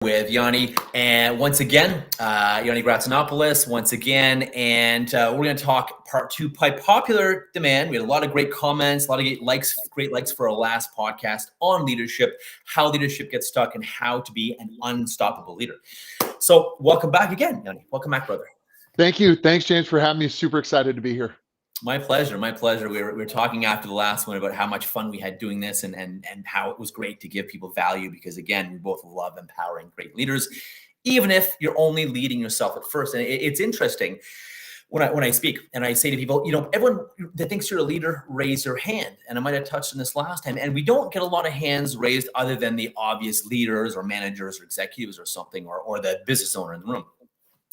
with Yanni, and once again, Yanni Gratzinopoulos once again, and we're going to talk part two by popular demand. We had a lot of great comments, a lot of great likes for our last podcast on leadership, how leadership gets stuck, and how to be an unstoppable leader. So welcome back again, Yanni. Welcome back, brother. Thank you. Thanks, James, for having me. Super excited to be here. My pleasure. My pleasure. We were talking after the last one about how much fun we had doing this and how it was great to give people value because, again, we both love empowering great leaders, even if you're only leading yourself at first. And it's interesting when I speak and I say to people, everyone that thinks you're a leader, raise your hand. And I might have touched on this last time. And we don't get a lot of hands raised other than the obvious leaders or managers or executives or something, or the business owner in the room.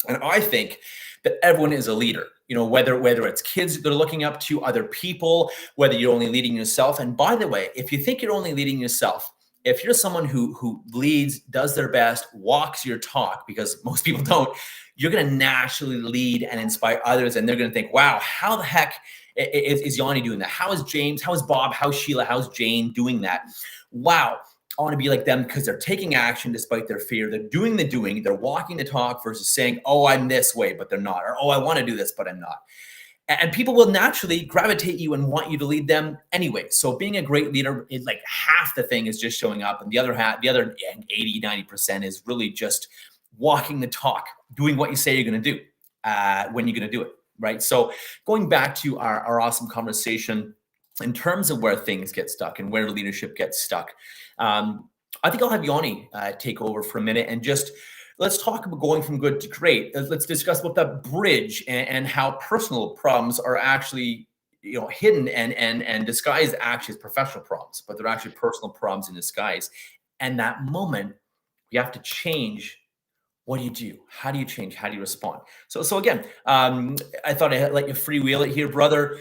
And I think that everyone is a leader, whether it's kids that are looking up to other people, whether you're only leading yourself. And by the way, if you think you're only leading yourself, if you're someone who leads, does their best, walks your talk, because most people don't, you're going to naturally lead and inspire others. And they're going to think, wow, how the heck is Yanni doing that? How is James? How is Bob? How's Sheila? How's Jane doing that? Wow. I want to be like them because they're taking action despite their fear. They're doing the doing. They're walking the talk versus saying, oh, I'm this way, but they're not. Or, oh, I want to do this, but I'm not. And people will naturally gravitate you and want you to lead them anyway. So being a great leader is like half the thing is just showing up. And the other 80, 90% is really just walking the talk, doing what you say you're going to do when you're going to do it, right? So going back to our awesome conversation in terms of where things get stuck and where leadership gets stuck, I think I'll have Yanni take over for a minute and just let's talk about going from good to great. Let's discuss about that bridge and how personal problems are actually hidden and disguised actually as professional problems, but they're actually personal problems in disguise. And that moment, you have to change. What do you do? How do you change? How do you respond? So again, I thought I'd let you freewheel it here, brother.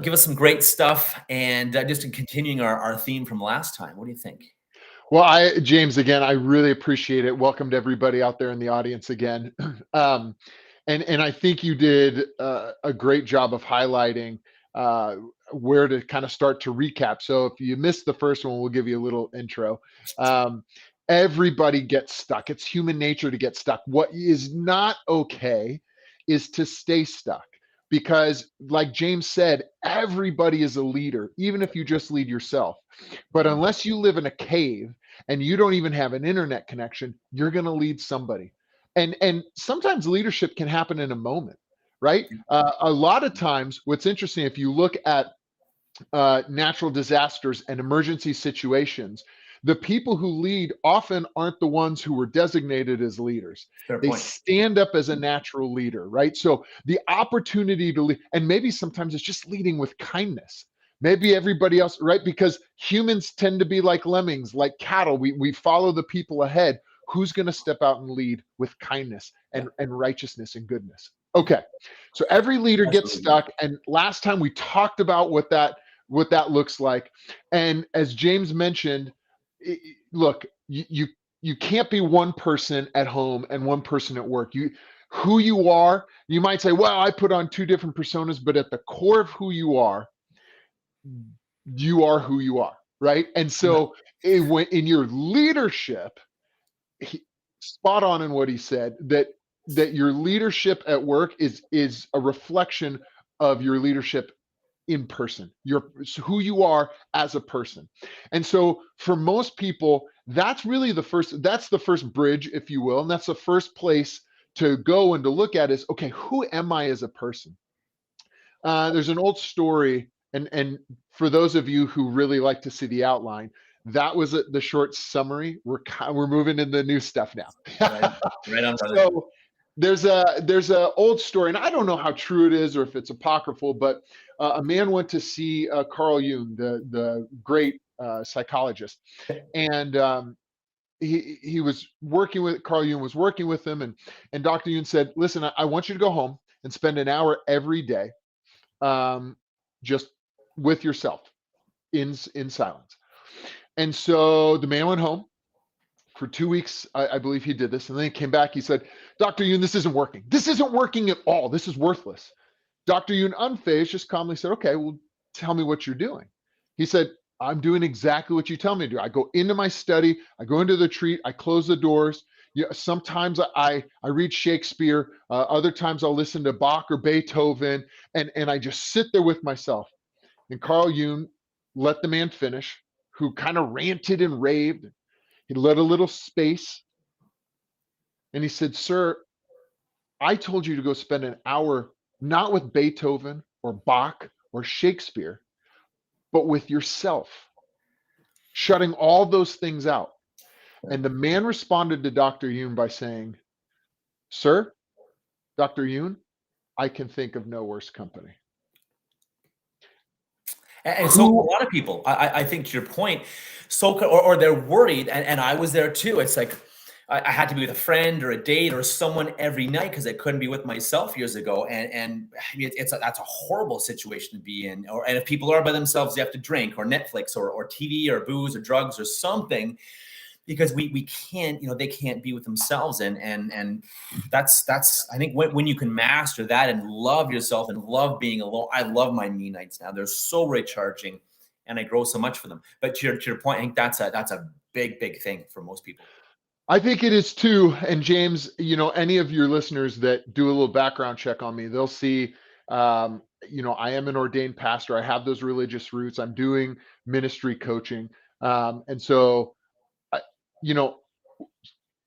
Give us some great stuff. And just in continuing our theme from last time, what do you think? Well, James, again, I really appreciate it. Welcome to everybody out there in the audience again. And I think you did a great job of highlighting where to kind of start to recap. So if you missed the first one, we'll give you a little intro. Everybody gets stuck. It's human nature to get stuck. What is not okay is to stay stuck. Because like James said, everybody is a leader, even if you just lead yourself. But unless you live in a cave and you don't even have an internet connection, you're going to lead somebody. And sometimes leadership can happen in a moment, right? A lot of times, what's interesting, if you look at natural disasters and emergency situations, the people who lead often aren't the ones who were designated as leaders. They stand up as a natural leader, right? So the opportunity to lead, and maybe sometimes it's just leading with kindness. Maybe everybody else, right? Because humans tend to be like lemmings, like cattle. We follow the people ahead. Who's going to step out and lead with kindness and righteousness and goodness? Okay, so every leader gets stuck. And last time we talked about what that looks like. And as James mentioned, look, you can't be one person at home and one person at work. Who you are, you might say, well, I put on two different personas, but at the core of who you are who you are, right? And so in your leadership, spot on in what he said, that your leadership at work is a reflection of your leadership in person, who you are as a person. And so for most people, that's the first bridge, if you will. And that's the first place to go and to look at is, okay, who am I as a person? There's an old story, and for those of you who really like to see the outline, that was the short summary. We're moving into the new stuff now. Right on, brother. So there's a old story, and I don't know how true it is or if it's apocryphal, but a man went to see Carl Jung, the great psychologist, and he was working with Carl Jung was working with him, and Dr. Jung said, "Listen, I want you to go home and spend an hour every day, just with yourself, in silence." And so the man went home. For 2 weeks, I believe he did this. And then he came back. He said, Dr. Yoon, this isn't working. This isn't working at all. This is worthless. Dr. Yoon, unfazed, just calmly said, okay, well, tell me what you're doing. He said, I'm doing exactly what you tell me to do. I go into my study. I go into the retreat. I close the doors. Yeah, sometimes I read Shakespeare. Other times I'll listen to Bach or Beethoven, and I just sit there with myself. And Carl Jung let the man finish, who kind of ranted and raved. He let a little space, and he said, "Sir, I told you to go spend an hour not with Beethoven or Bach or Shakespeare, but with yourself, shutting all those things out." And the man responded to Dr. Jung by saying, "Sir, Dr. Jung, I can think of no worse company." And so a Who lot of people, I think to your point, or they're worried, and I was there too. It's like I had to be with a friend or a date or someone every night because I couldn't be with myself years ago. And I mean, that's a horrible situation to be in. And if people are by themselves, they have to drink or Netflix or TV or booze or drugs or something, because we can't, they can't be with themselves. And that's I think when you can master that and love yourself and love being alone. I love my me nights now. They're so recharging, and I grow so much for them. But to your point, I think that's a big thing for most people. I think it is too. And James, any of your listeners that do a little background check on me, they'll see, I am an ordained pastor. I have those religious roots. I'm doing ministry coaching. And so, I- you know,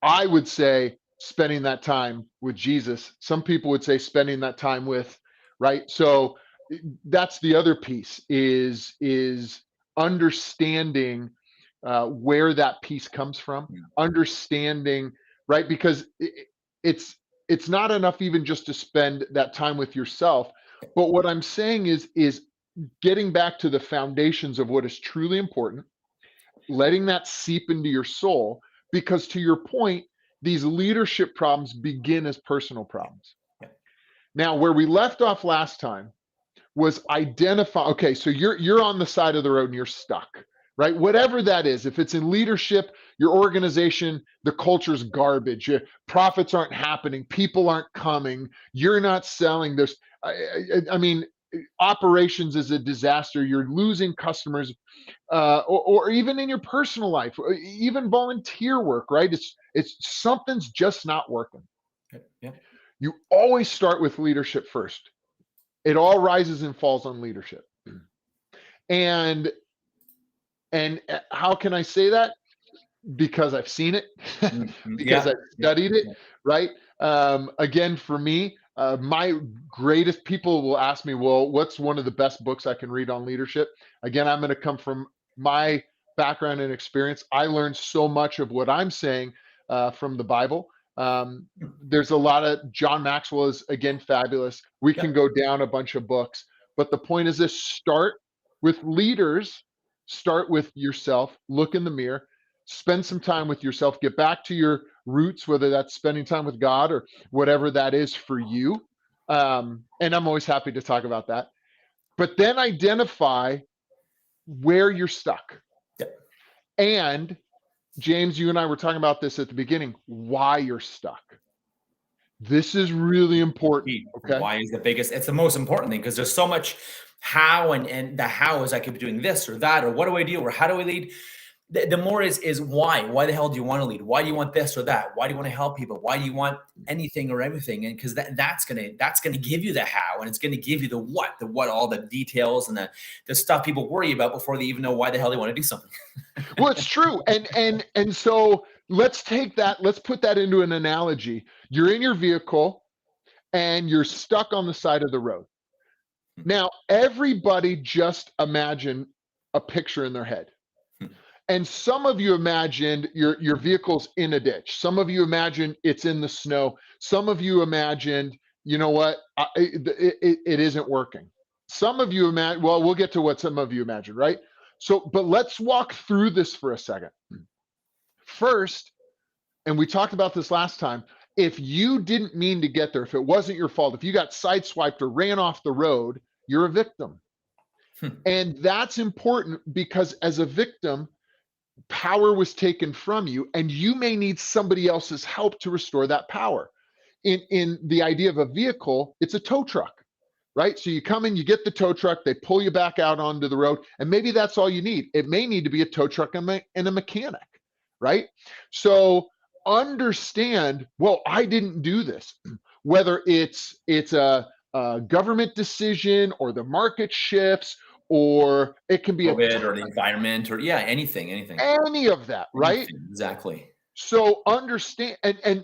I would say spending that time with Jesus. Some people would say spending that time with, right? So that's the other piece is understanding where that peace comes from, Mm. understanding, right? Because it's not enough even just to spend that time with yourself. But what I'm saying is getting back to the foundations of what is truly important, letting that seep into your soul, because to your point, these leadership problems begin as personal problems. Yeah. Now, where we left off last time was identify, okay, so you're on the side of the road and you're stuck, right? Whatever that is, if it's in leadership, your organization, the culture's garbage, your profits aren't happening, people aren't coming, you're not selling. I mean, operations is a disaster, you're losing customers, or even in your personal life, even volunteer work, right? It's something's just not working. Yeah. You always start with leadership first. It all rises and falls on leadership. And how can I say that? Because I've seen it, Mhm. because Yeah. I've Yeah. studied it, Yeah. right? Again, for me, my greatest people will ask me, well, what's one of the best books I can read on leadership? Again, I'm going to come from my background and experience. I learned so much of what I'm saying from the Bible. There's a lot of John Maxwell is again fabulous. We Yeah. can go down a bunch of books, but the point is this: start with leaders, start with yourself, look in the mirror, spend some time with yourself, get back to your roots, whether that's spending time with God or whatever that is for you. And I'm always happy to talk about that. But then identify where you're stuck. Yeah. And James, you and I were talking about this at the beginning, why you're stuck. This is really important. Okay. Why is the biggest? It's the most important thing, because there's so much how, and the how is I could be doing this or that, or what do I do, or how do I lead? The more is why. Why the hell do you want to lead? Why do you want this or that? Why do you want to help people? Why do you want anything or everything? And because that's gonna give you the how, and it's gonna give you the what, all the details and the stuff people worry about before they even know why the hell they want to do something. Well, it's true. And so let's take that, let's put that into an analogy. You're in your vehicle and you're stuck on the side of the road. Now, everybody just imagine a picture in their head. And some of you imagined your vehicle's in a ditch. Some of you imagined it's in the snow. Some of you imagined, you know what, it isn't working. Some of you imagine, well, we'll get to what some of you imagine, right? So, but let's walk through this for a second. First, and we talked about this last time, if you didn't mean to get there, if it wasn't your fault, if you got sideswiped or ran off the road, you're a victim. And that's important because as a victim, power was taken from you, and you may need somebody else's help to restore that power. In the idea of a vehicle, it's a tow truck, right? So you come in, you get the tow truck, they pull you back out onto the road, and maybe that's all you need. It may need to be a tow truck and a mechanic, right? So understand, well, I didn't do this. Whether it's a government decision or the market shifts, or it can be COVID or the environment or anything. any of that, right? Anything, exactly. So understand, and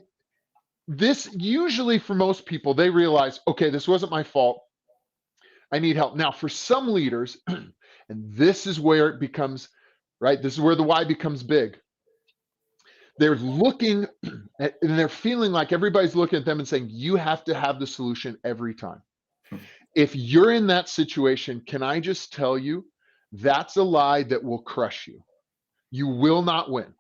this usually for most people, they realize, okay, this wasn't my fault. I need help. Now, for some leaders, and this is where it becomes, right? This is where the why becomes big. They're looking at, and they're feeling like everybody's looking at them and saying, you have to have the solution every time. If you're in that situation, can I just tell you, that's a lie that will crush you. You will not win.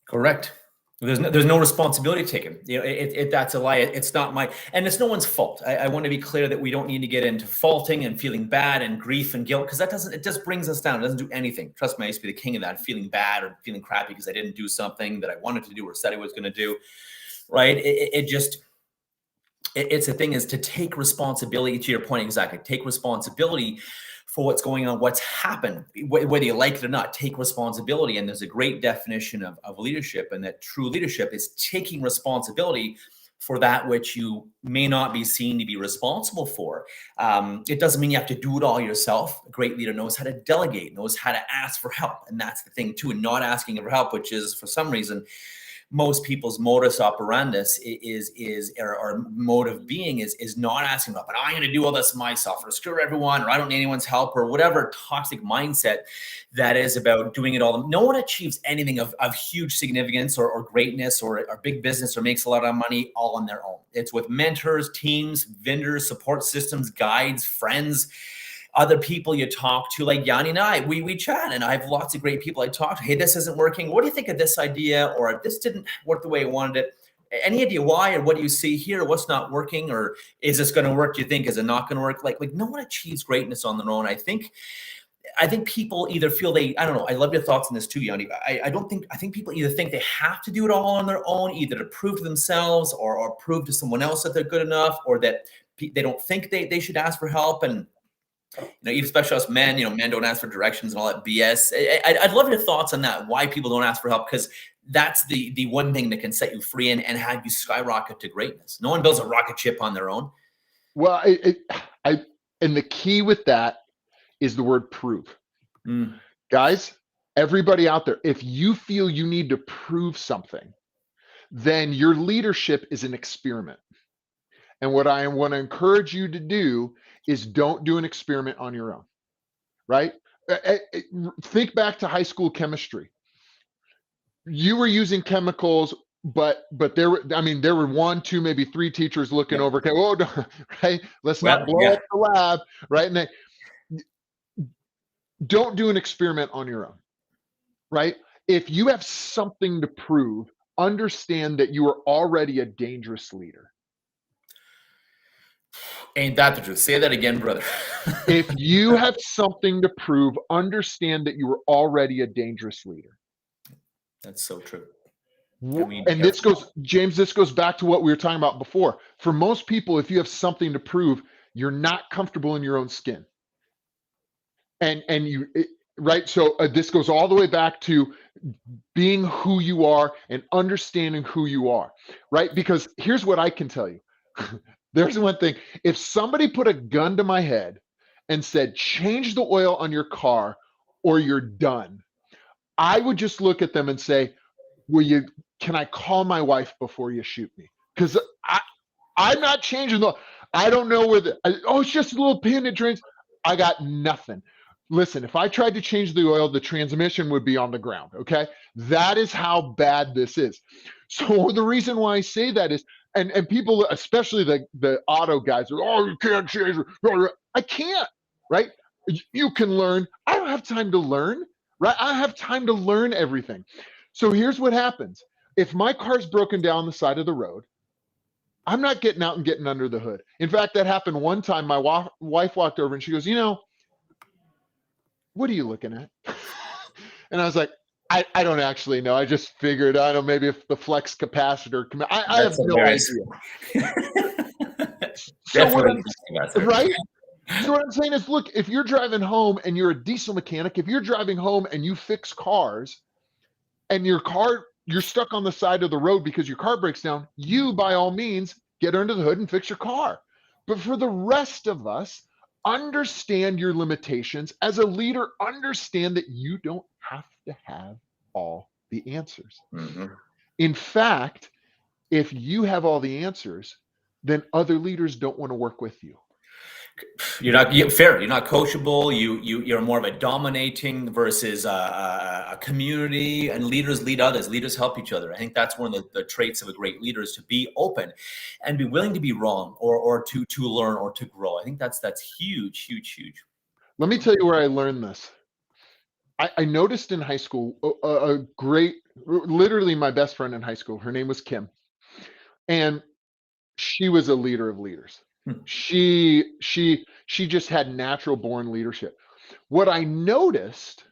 Correct. There's no responsibility taken. You know, that's a lie. It's not and it's no one's fault. I want to be clear that we don't need to get into faulting and feeling bad and grief and guilt, because it just brings us down. It doesn't do anything. Trust me, I used to be the king of that, feeling bad or feeling crappy because I didn't do something that I wanted to do or said I was going to do. Right? It's a thing is to take responsibility, to your point, exactly. Take responsibility for what's going on, what's happened, whether you like it or not. Take responsibility. And there's a great definition of leadership, and that true leadership is taking responsibility for that which you may not be seen to be responsible for. It doesn't mean you have to do it all yourself. A great leader knows how to delegate, knows how to ask for help. And that's the thing too, and not asking for help, which is for some reason, most people's modus operandus or mode of being is not asking about, but I'm going to do all this myself, or screw everyone, or I don't need anyone's help, or whatever toxic mindset that is about doing it all. No one achieves anything of huge significance or greatness or big business or makes a lot of money all on their own. It's with mentors, teams, vendors, support systems, guides, friends, other people you talk to, like Yanni and I, we chat, and I have lots of great people I talk to. Hey, this isn't working. What do you think of this idea? Or this didn't work the way I wanted it. Any idea why, or what do you see here? What's not working? Or is this going to work? Do you think? Is it not going to work? Like no one achieves greatness on their own. I think people either feel I don't know. I love your thoughts on this too, Yanni. I think people either think they have to do it all on their own, either to prove to themselves or prove to someone else that they're good enough, or that they don't think they should ask for help. And even especially us men, men don't ask for directions and all that BS. I'd love your thoughts on that. Why people don't ask for help? Because that's the one thing that can set you free and have you skyrocket to greatness. No one builds a rocket ship on their own. Well, and the key with that is the word prove. Guys, everybody out there, if you feel you need to prove something, then your leadership is an experiment. And what I want to encourage you to do is don't do an experiment on your own, right? Think back to high school chemistry. You were using chemicals, but there were 1, 2, maybe 3 teachers looking over. Okay, whoa, right? Let's not blow up the lab, right? And don't do an experiment on your own, right? If you have something to prove, understand that you are already a dangerous leader. Ain't that the truth? Say that again, brother. If you have something to prove, understand that you are already a dangerous leader. That's so true. And this goes back to what we were talking about before. For most people, if you have something to prove, you're not comfortable in your own skin. Right? So this goes all the way back to being who you are and understanding who you are, right? Because here's what I can tell you. There's one thing. If somebody put a gun to my head and said, change the oil on your car or you're done, I would just look at them and say, can I call my wife before you shoot me? Because I'm not changing I don't know where it's just a little pin that drains. I got nothing. Listen, if I tried to change the oil, the transmission would be on the ground, okay? That is how bad this is. So the reason why I say that is, and people, especially the auto guys, are, you can't change it. I can't, right? You can learn. I don't have time to learn, right? I have time to learn everything. So here's what happens. If my car's broken down the side of the road, I'm not getting out and getting under the hood. In fact, that happened one time. My wife walked over and she goes, what are you looking at? And I was like, I don't actually know. I just figured, I don't know, maybe if the flex capacitor, I have no idea. Right? So what I'm saying is, look, if you're driving home and you're a diesel mechanic, if you're driving home and you fix cars and your car, you're stuck on the side of the road because your car breaks down, you by all means get under the hood and fix your car. But for the rest of us, understand your limitations. As a leader, understand that you don't have to have all the answers. Mm-hmm. In fact, if you have all the answers, then other leaders don't want to work with you. Fair. You're not coachable. You're more of a dominating versus a community, and leaders lead others. Leaders help each other. I think that's one of the traits of a great leader, is to be open and be willing to be wrong, or to learn or to grow. I think that's huge, huge, huge. Let me tell you where I learned this. I noticed in high school a great, literally my best friend in high school, her name was Kim, and she was a leader of leaders. She just had natural born leadership. What I noticed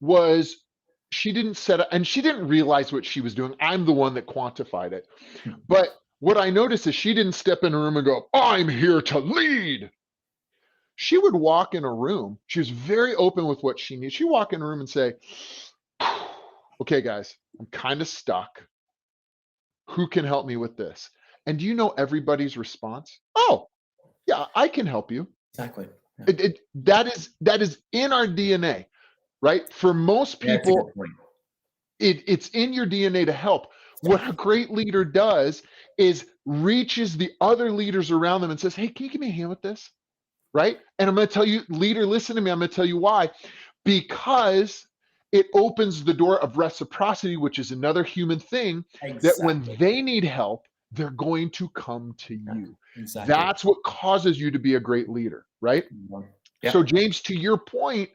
was she didn't set up, and she didn't realize what she was doing. I'm the one that quantified it. But what I noticed is she didn't step in a room and go, "I'm here to lead." She would walk in a room. She was very open with what she needed. She'd walk in a room and say, "Okay, guys, I'm kind of stuck. Who can help me with this?" And do you know everybody's response? "Oh, yeah, I can help you." Exactly. Yeah. That is in our DNA, right? For most people, it's in your DNA to help. What a great leader does is reaches the other leaders around them and says, "Hey, can you give me a hand with this?" Right? And I'm going to tell you, leader, listen to me. I'm going to tell you why. Because it opens the door of reciprocity, which is another human thing, that when they need help, they're going to come to you. Exactly. That's what causes you to be a great leader, right? Yeah. So James, to your point,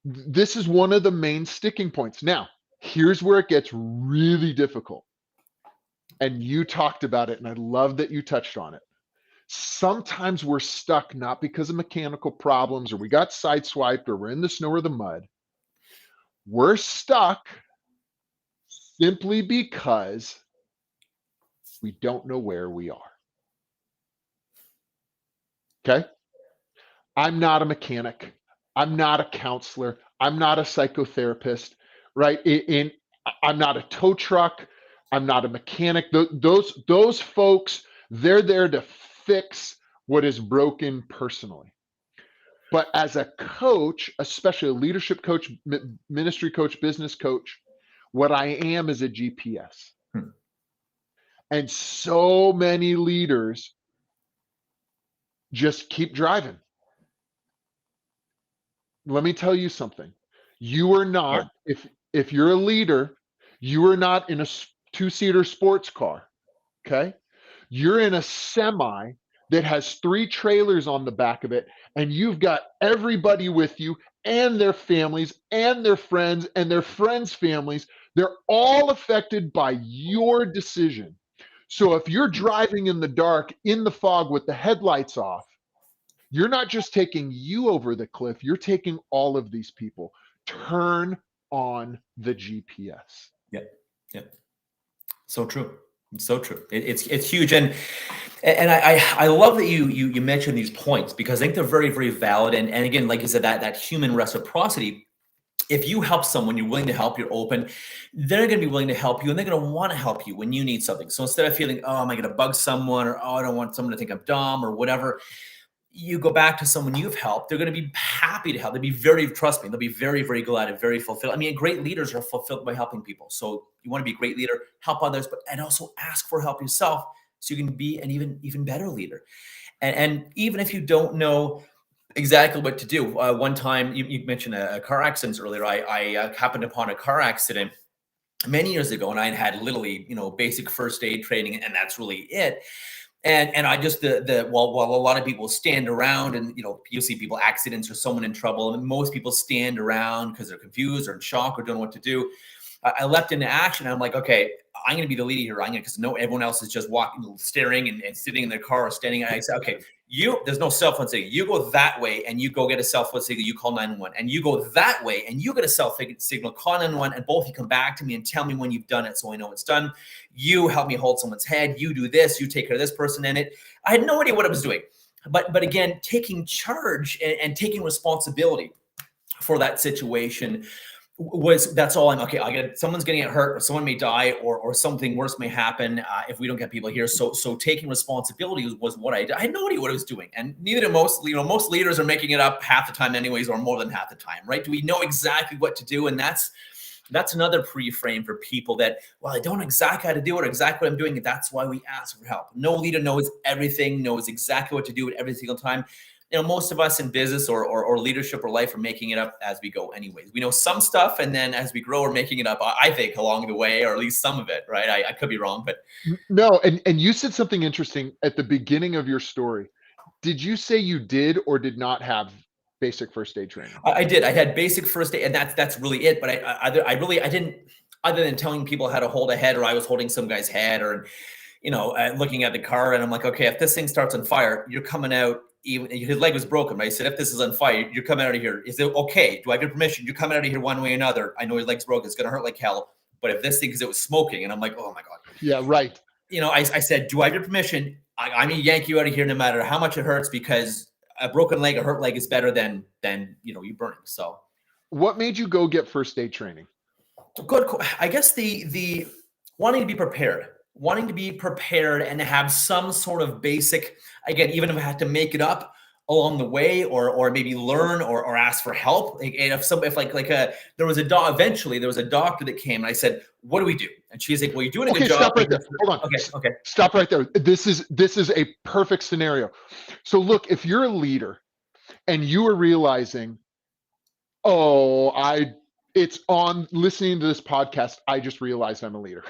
this is one of the main sticking points. Now, here's where it gets really difficult. And you talked about it, and I love that you touched on it. Sometimes we're stuck not because of mechanical problems, or we got sideswiped, or we're in the snow or the mud. We're stuck simply because we don't know where we are. Okay? I'm not a mechanic. I'm not a counselor. I'm not a psychotherapist, right? I'm not a tow truck. I'm not a mechanic. Those folks, they're there to fix what is broken personally. But as a coach, especially a leadership coach, ministry coach, business coach, what I am is a GPS. And so many leaders just keep driving. Let me tell you something. You are not, if you're a leader, you are not in a two-seater sports car, okay? You're in a semi that has 3 trailers on the back of it, and you've got everybody with you, and their families, and their friends, and their friends' families. They're all affected by your decision. So if you're driving in the dark, in the fog with the headlights off, you're not just taking you over the cliff, you're taking all of these people. Turn on the GPS. Yep. So true. It's so true. It's huge, and I love that you mentioned these points, because I think they're very, very valid. And again, like you said, that human reciprocity. If you help someone, you're willing to help, you're open, they're going to be willing to help you, and they're going to want to help you when you need something. So instead of feeling, oh, am I going to bug someone, or oh, I don't want someone to think I'm dumb, or whatever, you go back to someone you've helped. They're going to be happy to help. Trust me, they'll be very, very glad and very fulfilled. I mean, great leaders are fulfilled by helping people. So you want to be a great leader, help others, and also ask for help yourself, so you can be an even better leader. And even if you don't know exactly what to do, one time you mentioned a car accident earlier. I happened upon a car accident many years ago, and I had literally, basic first aid training, and that's really it. And I just while a lot of people stand around, and you'll see people accidents or someone in trouble, and most people stand around because they're confused or in shock or don't know what to do. I leapt into action. I'm like, okay, I'm going to be the leader here. Because everyone else is just walking, staring, and sitting in their car or standing. I said, okay, there's no cell phone signal. You go that way, and you go get a cell phone signal. You call 911, and you go that way, and you get a cell phone signal. Call 911, and both you come back to me and tell me when you've done it, so I know it's done. You help me hold someone's head. You do this. You take care of this person in it. I had no idea what I was doing, but again, taking charge and taking responsibility for that situation. that's all I'm okay. Someone's going to get hurt, or someone may die, or something worse may happen if we don't get people here. So taking responsibility was what I did. I had no idea what I was doing, and neither do most. Most leaders are making it up half the time, anyways, or more than half the time, right? Do we know exactly what to do? And that's another pre-frame for people that, well, I don't know exactly how to do it, or exactly what I'm doing. That's why we ask for help. No leader knows everything, knows exactly what to do at every single time. Most of us in business or leadership or life are making it up as we go anyways. We know some stuff, and then as we grow, we're making it up, I think, along the way, or at least some of it, right? I could be wrong, but. No, and you said something interesting at the beginning of your story. Did you say you did or did not have basic first aid training? I did. I had basic first aid, and that's really it. But I didn't, other than telling people how to hold a head, or I was holding some guy's head, or looking at the car, and I'm like, okay, if this thing starts on fire, you're coming out. Even his leg was broken, right? I said, if this is on fire, you're coming out of here. Is it okay? Do I have your permission? You're coming out of here one way or another. I know his leg's broken. It's gonna hurt like hell. But if this thing, because it was smoking, and I'm like, oh my god. Yeah, right. I said, do I have your permission? I'm gonna yank you out of here no matter how much it hurts, because a broken leg, a hurt leg is better than you burning. So. What made you go get first aid training? Good. I guess the wanting to be prepared and to have some sort of basic, again, even if I had to make it up along the way, or maybe learn or ask for help. There was a doctor that came, and I said, what do we do? And she's like, well, you're doing a good job. Stop right there. Hold on. Okay. Stop right there. This is a perfect scenario. So look, if you're a leader and you are realizing, it's on listening to this podcast, I just realized I'm a leader,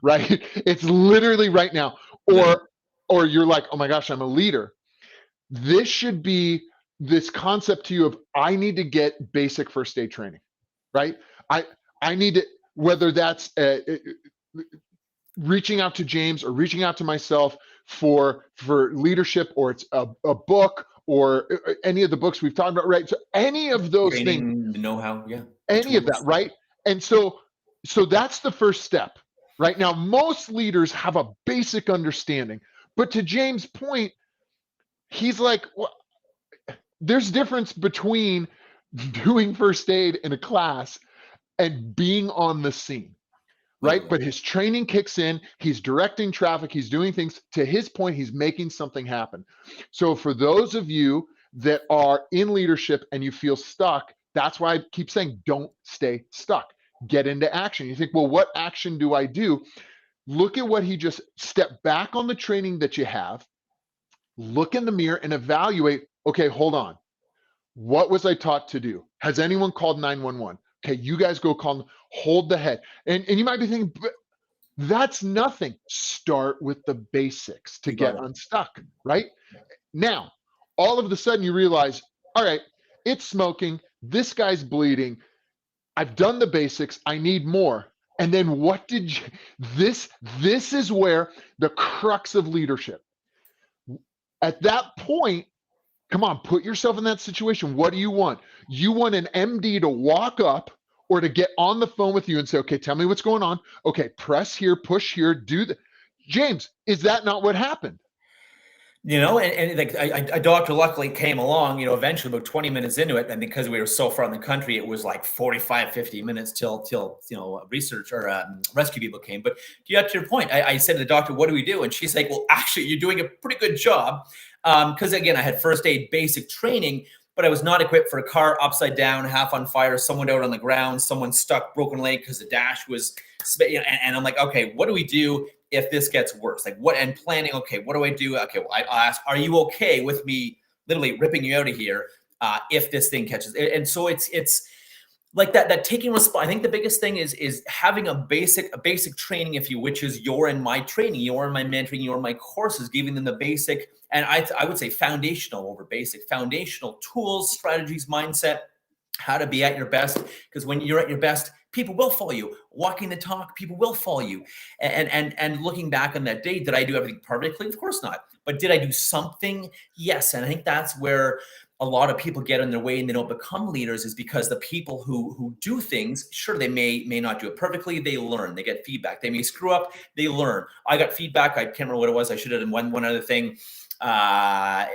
right? It's literally right now. Or you're like, oh my gosh, I'm a leader. This should be this concept to you of, I need to get basic first aid training, right? I need to, whether that's reaching out to James or reaching out to myself for leadership, or it's a book, or any of the books we've talked about, right? So any of those things, the know-how, yeah, any of that, right? And so that's the first step, right? Now, most leaders have a basic understanding, but to James' point, he's like, well, there's difference between doing first aid in a class and being on the scene, right? But his training kicks in, he's directing traffic, he's doing things. To his point, he's making something happen. So for those of you that are in leadership and you feel stuck, that's why I keep saying, don't stay stuck. Get into action. You think, well, what action do I do? Look at what he just stepped back on the training that you have, look in the mirror and evaluate, okay, hold on. What was I taught to do? Has anyone called 911? Okay, you guys go call them, hold the head. And you might be thinking, but that's nothing. Start with the basics to get unstuck, right? Now, all of a sudden you realize, all right, it's smoking, this guy's bleeding, I've done the basics, I need more. And then what did you, this is where the crux of leadership. At that point, come on, put yourself in that situation. What do you want? You want an MD to walk up or to get on the phone with you and say, okay, tell me what's going on. Okay, press here, push here, do that. James, is that not what happened? And like a doctor luckily came along, eventually about 20 minutes into it. And because we were so far in the country, it was like 45, 50 minutes till research or rescue people came. But to get to your point, I said to the doctor, what do we do? And she's like, well, actually, you're doing a pretty good job. Because again, I had first aid basic training, but I was not equipped for a car upside down, half on fire, someone out on the ground, someone stuck, broken leg because the dash was, and I'm like, okay, what do we do if this gets worse? Like what, and planning, okay, what do I do? Okay, well, I ask, are you okay with me literally ripping you out of here if this thing catches? And so it's like that taking response. I think the biggest thing is having a basic training, if you, which is you're in my training, you're in my mentoring, you're in my courses, giving them the basic, and I would say foundational over basic, foundational tools, strategies, mindset, how to be at your best. Because when you're at your best, people will follow you. Walking the talk, people will follow you. And looking back on that day, did I do everything perfectly? Of course not. But did I do something? Yes. And I think that's where a lot of people get in their way and they don't become leaders, is because the people who do things, sure, they may not do it perfectly. They learn, they get feedback. They may screw up, they learn. I got feedback. I can't remember what it was. I should have done one other thing. But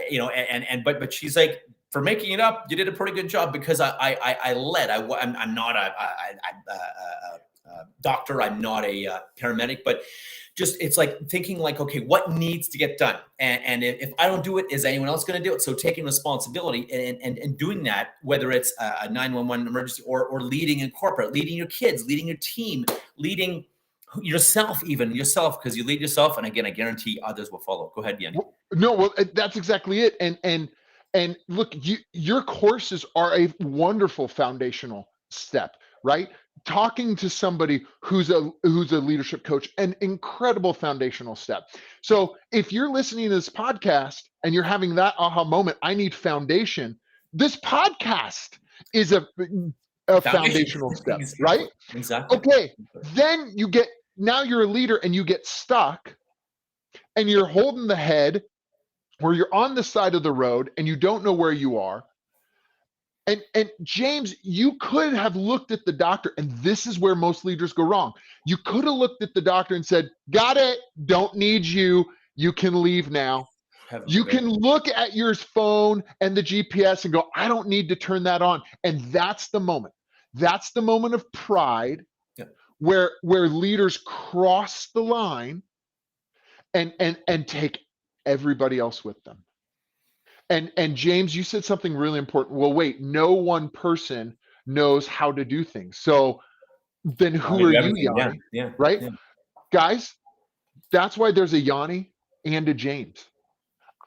she's like, for making it up, you did a pretty good job because I led. I'm not a doctor. I'm not a paramedic, but just it's like thinking like, okay, what needs to get done? And if I don't do it, is anyone else going to do it? So taking responsibility and doing that, whether it's a 911 emergency or leading in corporate, leading your kids, leading your team, leading yourself, because you lead yourself. And again, I guarantee others will follow. Go ahead, Yanni. No, well, that's exactly it. And look, your courses are a wonderful foundational step, right? Talking to somebody who's a leadership coach, an incredible foundational step. So if you're listening to this podcast and you're having that aha moment, I need foundation. This podcast is a foundational step, exactly. right? Exactly. Okay, then now you're a leader and you get stuck and you're holding the head where you're on the side of the road and you don't know where you are. And James, you could have looked at the doctor, and this is where most leaders go wrong. You could have looked at the doctor and said, got it, don't need you, you can leave now. You can look at your phone and the GPS and go, I don't need to turn that on. And that's the moment. That's the moment of pride, where leaders cross the line and take everybody else with them. And James, you said something really important. Well, wait, no one person knows how to do things. So then who are you, Yanni? Yeah. Right? Yeah. Guys, that's why there's a Yanni and a James.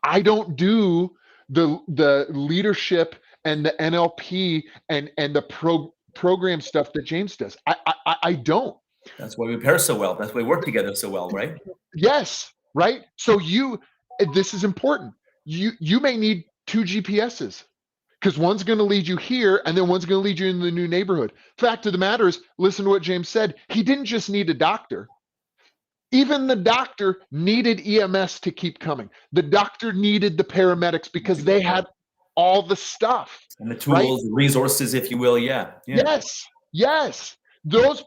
I don't do the leadership and the NLP and the program stuff that James does. I don't. That's why we pair so well. That's why we work together so well, right? Yes, right? So this is important. You may need 2 GPSs because one's going to lead you here and then one's going to lead you in the new neighborhood. Fact of the matter is, listen to what James said. He didn't just need a doctor. Even the doctor needed EMS to keep coming. The doctor needed the paramedics because they had all the stuff. And the tools, right? Resources, if you will. Yeah. Yes. What's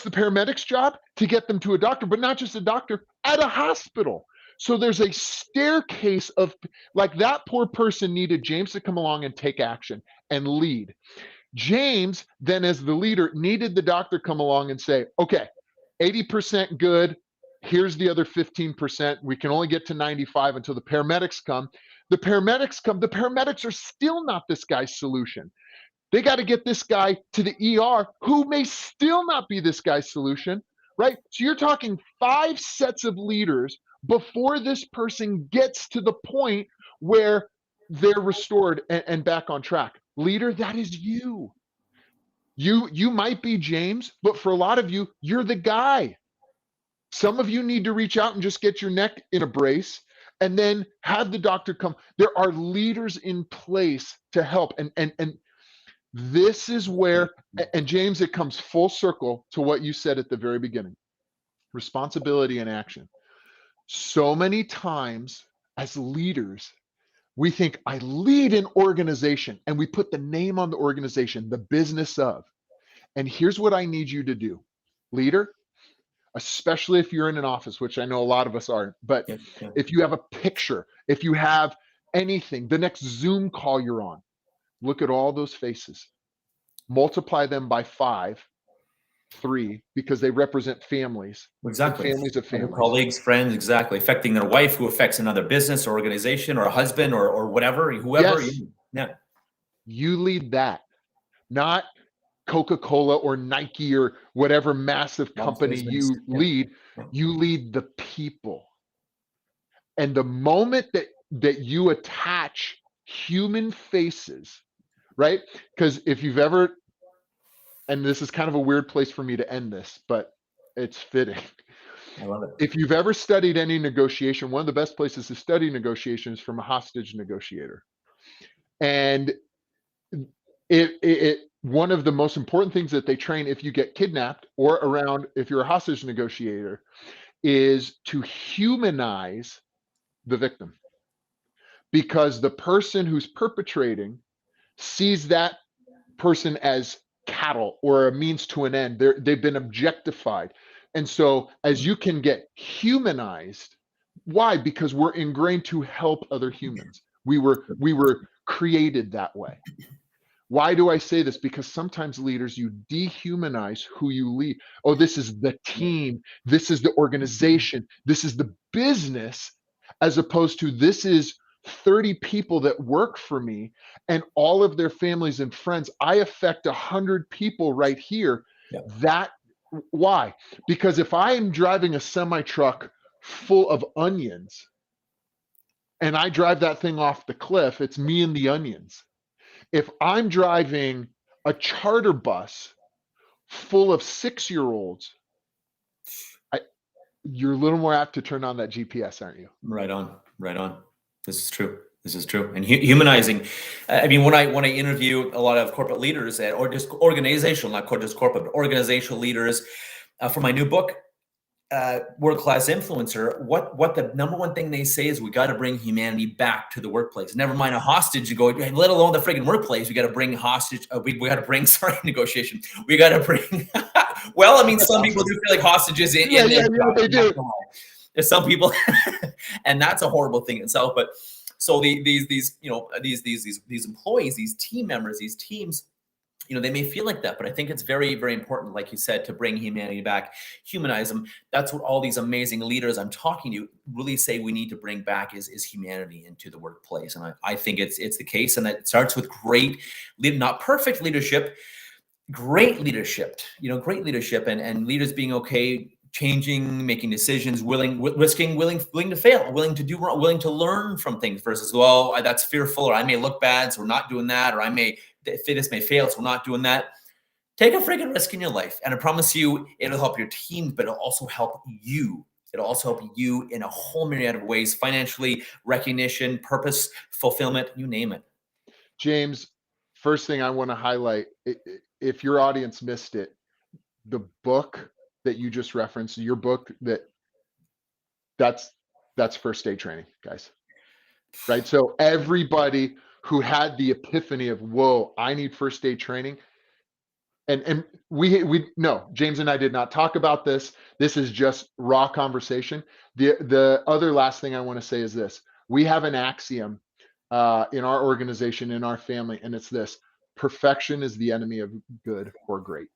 the paramedic's job? To get them to a doctor, but not just a doctor, at a hospital. So there's a staircase of, like, that poor person needed James to come along and take action and lead. James, then as the leader, needed the doctor come along and say, okay, 80% good. Here's the other 15%. We can only get to 95 until the paramedics come. The paramedics are still not this guy's solution. They got to get this guy to the ER, who may still not be this guy's solution, right? So you're talking 5 sets of leaders before this person gets to the point where they're restored and back on track. Leader, that is you. You might be James, but for a lot of you, you're the guy. Some of you need to reach out and just get your neck in a brace and then have the doctor come. There are leaders in place to help. And this is where, and James, it comes full circle to what you said at the very beginning. Responsibility and action. So many times as leaders, we think, I lead an organization, and we put the name on the organization, the business of. And here's what I need you to do. Leader, especially if you're in an office, which I know a lot of us aren't, but if you have a picture, if you have anything, the next Zoom call you're on, look at all those faces, multiply them by 5, 3, because they represent families. Exactly. Families of families. Colleagues, friends, exactly. Affecting their wife, who affects another business or organization or a husband or whatever, whoever. Yes. Yeah. You lead that, not Coca-Cola or Nike or whatever massive company you lead. You lead the people. And the moment that you attach human faces, right? Because if you've ever, and this is kind of a weird place for me to end this, but it's fitting. I love it. If you've ever studied any negotiation, one of the best places to study negotiation is from a hostage negotiator. And one of the most important things that they train if you get kidnapped or around, if you're a hostage negotiator, is to humanize the victim. Because the person who's perpetrating sees that person as cattle or a means to an end. They've been objectified. And so as you can get humanized, why? Because we're ingrained to help other humans. We were created that way. Why do I say this? Because sometimes leaders, you dehumanize who you lead. Oh, this is the team. This is the organization. This is the business, as opposed to this is 30 people that work for me and all of their families and friends. I affect 100 people right here. Yeah. That, why? Because if I am driving a semi truck full of onions and I drive that thing off the cliff, it's me and the onions. If I'm driving a charter bus full of 6-year-olds, you're a little more apt to turn on that GPS, aren't you? Right on, right on. This is true. This is true. And humanizing. I mean, when I interview a lot of corporate leaders or just organizational, not just corporate, but organizational leaders for my new book, World Class Influencer, what the number one thing they say is we got to bring humanity back to the workplace. Never mind a hostage, you go, let alone the friggin' workplace. We got to bring hostage. We got to bring, negotiation. We got to bring. Well, I mean, some people do feel like hostages in they do. There's some people, and that's a horrible thing itself. But so these employees, these team members, these teams, they may feel like that, but I think it's very, very important, like you said, to bring humanity back, humanize them. That's what all these amazing leaders I'm talking to really say we need to bring back is humanity into the workplace. And I think it's the case. And that starts with great, not perfect leadership, great leadership, great leadership and leaders being okay, changing, making decisions, willing to fail, willing to do wrong, willing to learn from things versus, well, that's fearful, or I may look bad, so we're not doing that, or this may fail, so we're not doing that. Take a freaking risk in your life. And I promise you, it'll help your team, but it'll also help you. It'll also help you in a whole myriad of ways, financially, recognition, purpose, fulfillment, you name it. James, first thing I want to highlight, if your audience missed the book that you just referenced, your book, that's first aid training, guys. Right? So everybody who had the epiphany of, whoa, I need first aid training. And we no, James and I did not talk about this. This is just raw conversation. The other last thing I want to say is this. We have an axiom in our organization, in our family, and it's this: perfection is the enemy of good or great.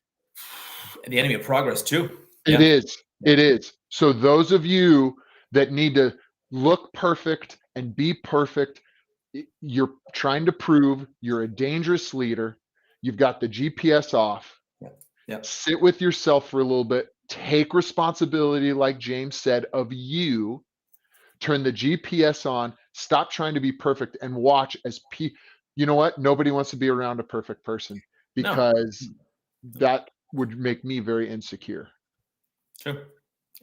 And the enemy of progress too. It is. It is. So those of you that need to look perfect and be perfect, you're trying to prove you're a dangerous leader. You've got the GPS off. Yep. Sit with yourself for a little bit. Take responsibility, like James said, of you. Turn the GPS on. Stop trying to be perfect and watch as you know what? Nobody wants to be around a perfect person because that would make me very insecure. True.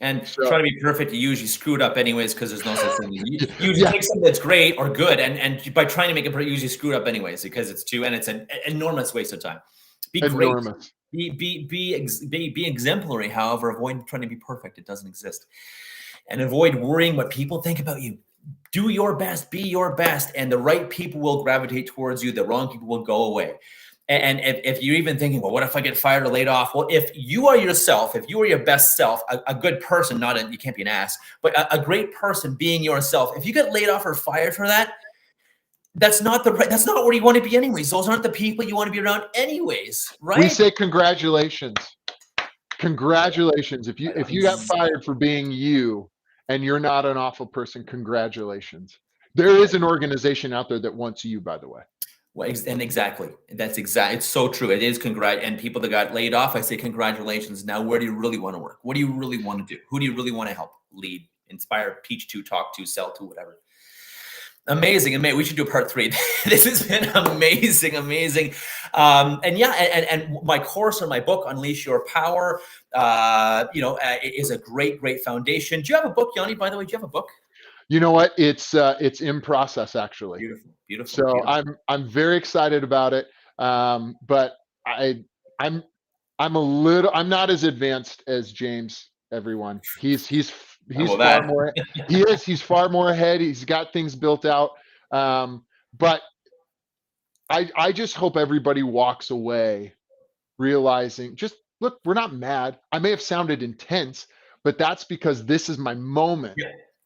And trying to be perfect, you usually screw it up anyways because there's no such thing. You take something that's great or good, and by trying to make it perfect, you usually screw it up anyways because it's an enormous waste of time. Be enormous. Great. Be exemplary. However, avoid trying to be perfect. It doesn't exist. And avoid worrying what people think about you. Do your best. Be your best, and the right people will gravitate towards you. The wrong people will go away. And if you're even thinking, well, what if I get fired or laid off? Well, if you are yourself, if you are your best self, a good person, you can't be an ass, but a great person being yourself, if you get laid off or fired for that, that's not where you want to be anyways. Those aren't the people you want to be around anyways, right? We say congratulations. Congratulations. If you got fired for being you and you're not an awful person, congratulations. There is an organization out there that wants you, by the way. Well, and exactly. It's so true. It is and people that got laid off, I say congratulations. Now, where do you really want to work? What do you really want to do? Who do you really want to help, lead, inspire, teach to, talk to, sell to, whatever? Amazing. And we should do a part 3. This has been amazing. And my course or my book, Unleash Your Power, is a great foundation. Do you have a book, Yanni, by the way? Do you have a book? You know what? It's in process, actually. Beautiful. So beautiful. I'm very excited about it. But I'm not as advanced as James, everyone. He's far more. He's far more ahead. He's got things built out. But I just hope everybody walks away realizing, just look, we're not mad. I may have sounded intense, but that's because this is my moment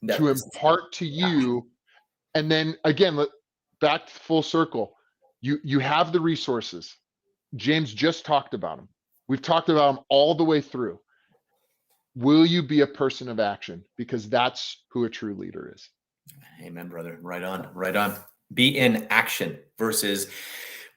to impart to you. And then again, back full circle. You have the resources. James just talked about them. We've talked about them all the way through. Will you be a person of action? Because that's who a true leader is. Amen, brother. Right on, right on. Be in action versus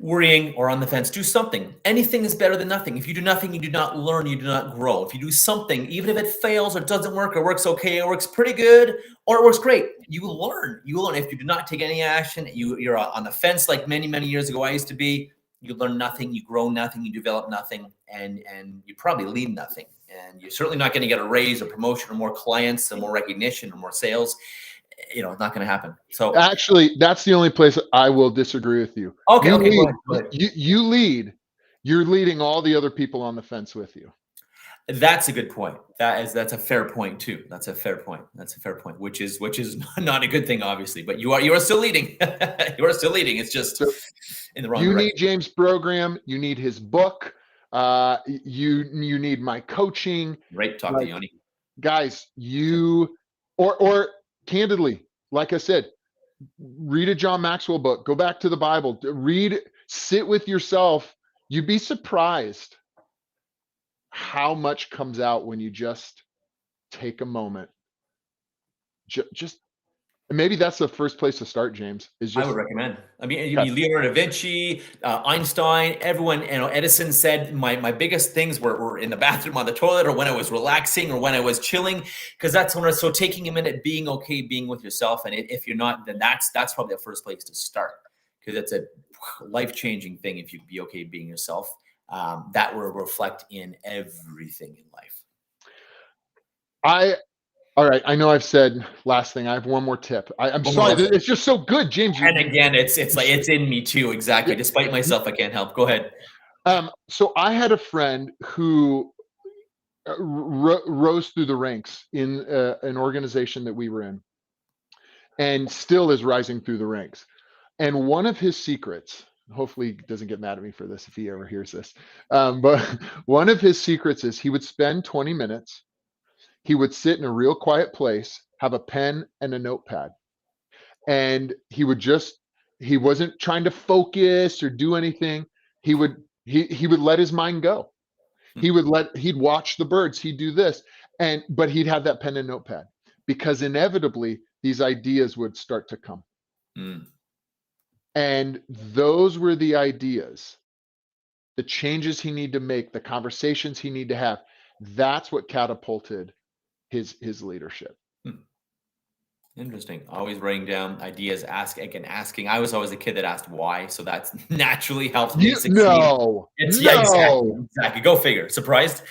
worrying or on the fence. Do something. Anything is better than nothing. If you do nothing, you do not learn, you do not grow. If you do something, even if it fails or doesn't work or works okay or works pretty good or it works great, you learn. You learn. If you do not take any action, you're on the fence like many, many years ago I used to be. You learn nothing, you grow nothing, you develop nothing, and you probably leave nothing. And you're certainly not going to get a raise or promotion or more clients or more recognition or more sales. It's not going to happen. So actually, that's the only place I will disagree with you. Okay, you okay, lead, go ahead. You lead. You're leading all the other people on the fence with you. That's a good point. That's a fair point too. That's a fair point. Which is not a good thing, obviously. But you are still leading. You are still leading. It's just in the wrong direction. You need James' program. You need his book. You need my coaching. Right. Talk to Yanni. Guys, or candidly, like I said, read a John Maxwell book. Go back to the Bible. Sit with yourself. You'd be surprised how much comes out when you just take a moment. Just maybe that's the first place to start, James. I would recommend. I mean, Leonardo da Vinci, Einstein, everyone. Edison said my biggest things were in the bathroom, on the toilet, or when I was relaxing, or when I was chilling, because that's when. So taking a minute, being okay, being with yourself, and if you're not, then that's probably the first place to start, because it's a life-changing thing if you be okay being yourself. That will reflect in everything in life. All right. I know I've said last thing. I have one more tip. I'm sorry. It's just so good, James. And again, it's like it's in me too. Exactly. Yeah. Despite myself, I can't help. Go ahead. So I had a friend who rose through the ranks in an organization that we were in, and still is rising through the ranks. And one of his secrets, hopefully he doesn't get mad at me for this if he ever hears this, but one of his secrets is he would spend 20 minutes. He would sit in a real quiet place, have a pen and a notepad. And he wasn't trying to focus or do anything. He would let his mind go. He'd watch the birds, he'd do this. But he'd have that pen and notepad, because inevitably these ideas would start to come. And those were the ideas, the changes he needed to make, the conversations he needed to have. That's what catapulted his leadership. Interesting. Always writing down ideas, asking. I was always a kid that asked why, so that's naturally helps me succeed. No. Yeah, exactly. Go figure. Surprised?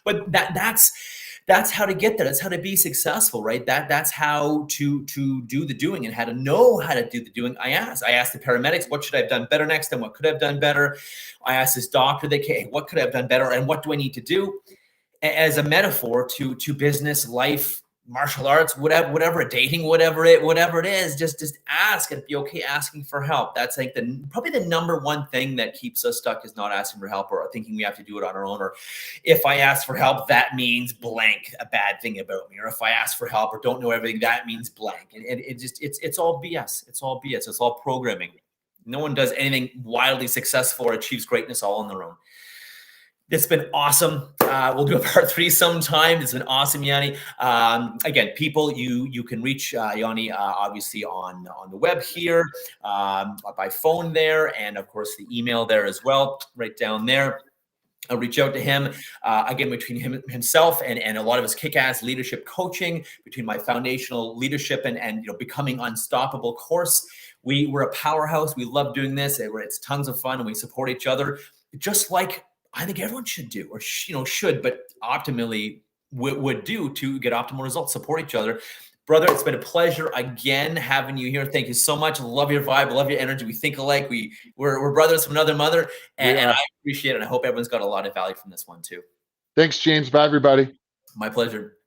But that's how to get there. That's how to be successful, right? That's how to do the doing, and how to know how to do the doing. I asked the paramedics, what should I have done better next time? What could I have done better? I asked this doctor, what could I have done better? And what do I need to do? As a metaphor to business, life, martial arts, whatever, dating, whatever it is, just ask and be okay asking for help. That's like probably the number one thing that keeps us stuck, is not asking for help, or thinking we have to do it on our own. Or if I ask for help, that means blank, a bad thing about me. Or if I ask for help or don't know everything, that means blank. And it's all BS. It's all BS. It's all programming. No one does anything wildly successful or achieves greatness all on their own. It's been awesome. We'll do a part 3 sometime. It's been awesome, Yanni. Again, people, you can reach Yanni obviously on the web here, by phone there, and of course the email there as well, right down there. I'll reach out to him. Again, between himself and a lot of his kick-ass leadership coaching, between my foundational leadership and becoming unstoppable course, we're a powerhouse. We love doing this. It's tons of fun, and we support each other, just like I think everyone should do, or should, but optimally would do to get optimal results. Support each other. Brother, it's been a pleasure again having you here. Thank you so much. Love your vibe. Love your energy. We think alike. We're brothers from another mother, and I appreciate it. And I hope everyone's got a lot of value from this one too. Thanks, James. Bye, everybody. My pleasure.